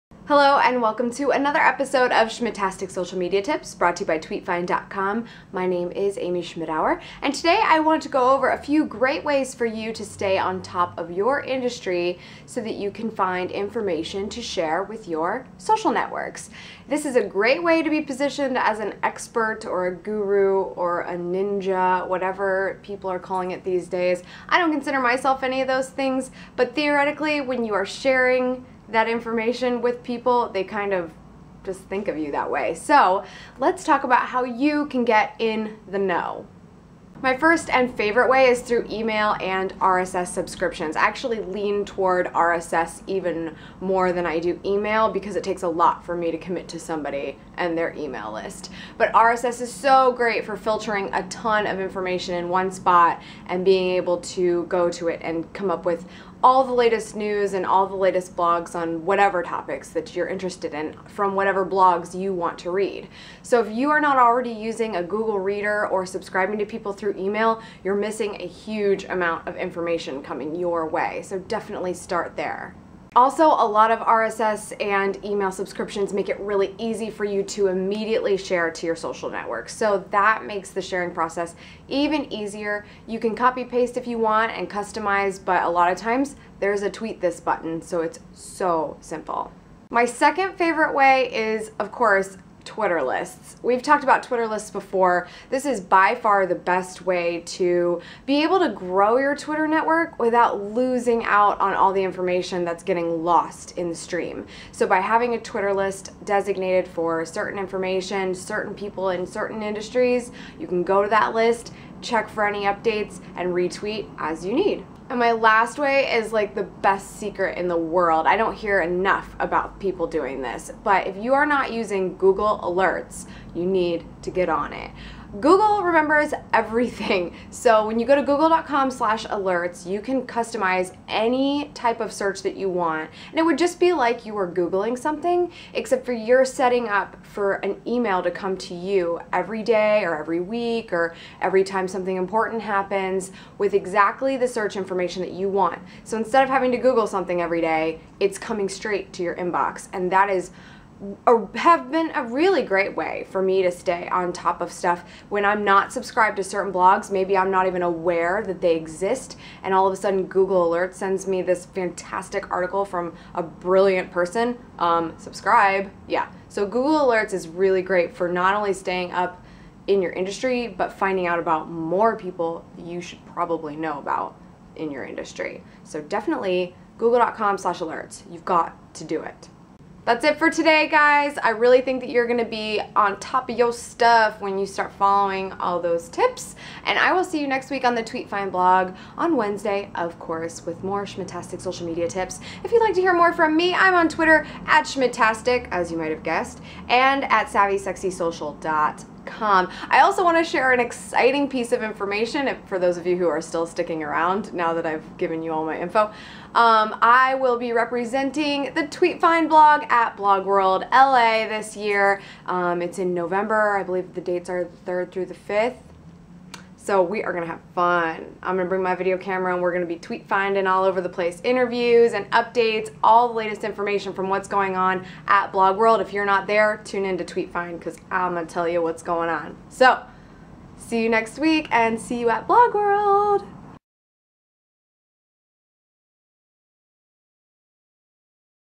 Hello and welcome to another episode of Schmidtastic Social Media Tips brought to you by Tweetfind.com. My name is Amy Schmidauer and today I want to go over a few great ways for you to stay on top of your industry so that you can find information to share with your social networks. This is a great way to be positioned as an expert or a guru or a ninja, whatever people are calling it these days. I don't consider myself any of those things, but theoretically when you are sharing that information with people, they kind of just think of you that way. So let's talk about how you can get in the know. My first and favorite way is through email and RSS subscriptions. I actually lean toward RSS even more than I do email because it takes a lot for me to commit to somebody and their email list. But RSS is so great for filtering a ton of information in one spot and being able to go to it and come up with all the latest news and all the latest blogs on whatever topics that you're interested in from whatever blogs you want to read. So if you are not already using a Google Reader or subscribing to people through email, you're missing a huge amount of information coming your way. So definitely start there. Also, a lot of RSS and email subscriptions make it really easy for you to immediately share to your social networks. So that makes the sharing process even easier. You can copy paste if you want and customize, but a lot of times there's a tweet this button, so it's so simple. My second favorite way is, of course, Twitter lists. We've talked about Twitter lists before. This is by far the best way to be able to grow your Twitter network without losing out on all the information that's getting lost in the stream. So by having a Twitter list designated for certain information, certain people in certain industries, you can go to that list, check for any updates, and retweet as you need. And my last way is like the best secret in the world. I don't hear enough about people doing this, but if you are not using Google Alerts, you need to get on it. Google remembers everything. So when you go to google.com/alerts, you can customize any type of search that you want. And it would just be like you were Googling something, except for you're setting up for an email to come to you every day or every week or every time something important happens with exactly the search information that you want. So instead of having to Google something every day, it's coming straight to your inbox. And that is have been a really great way for me to stay on top of stuff when I'm not subscribed to certain blogs. Maybe I'm not even aware that they exist, and all of a sudden Google Alerts sends me this fantastic article from a brilliant person. Subscribe. Yeah. So Google Alerts is really great for not only staying up in your industry, but finding out about more people you should probably know about in your industry. So definitely google.com/alerts. You've got to do it. That's it for today, guys. I really think that you're gonna be on top of your stuff when you start following all those tips. And I will see you next week on the Tweetfind blog on Wednesday, of course, with more Schmidtastic social media tips. If you'd like to hear more from me, I'm on Twitter at Schmidtastic, as you might have guessed, and at SavvySexySocial.com. I also want to share an exciting piece of information for those of you who are still sticking around now that I've given you all my info. I will be representing the Tweetfind blog at BlogWorld LA this year. It's in November. I believe the dates are the 3rd through the 5th. So we are gonna have fun. I'm gonna bring my video camera and we're gonna be tweet finding all over the place. Interviews and updates, all the latest information from what's going on at BlogWorld. If you're not there, tune in to Tweetfind because I'm gonna tell you what's going on. So, see you next week and see you at BlogWorld.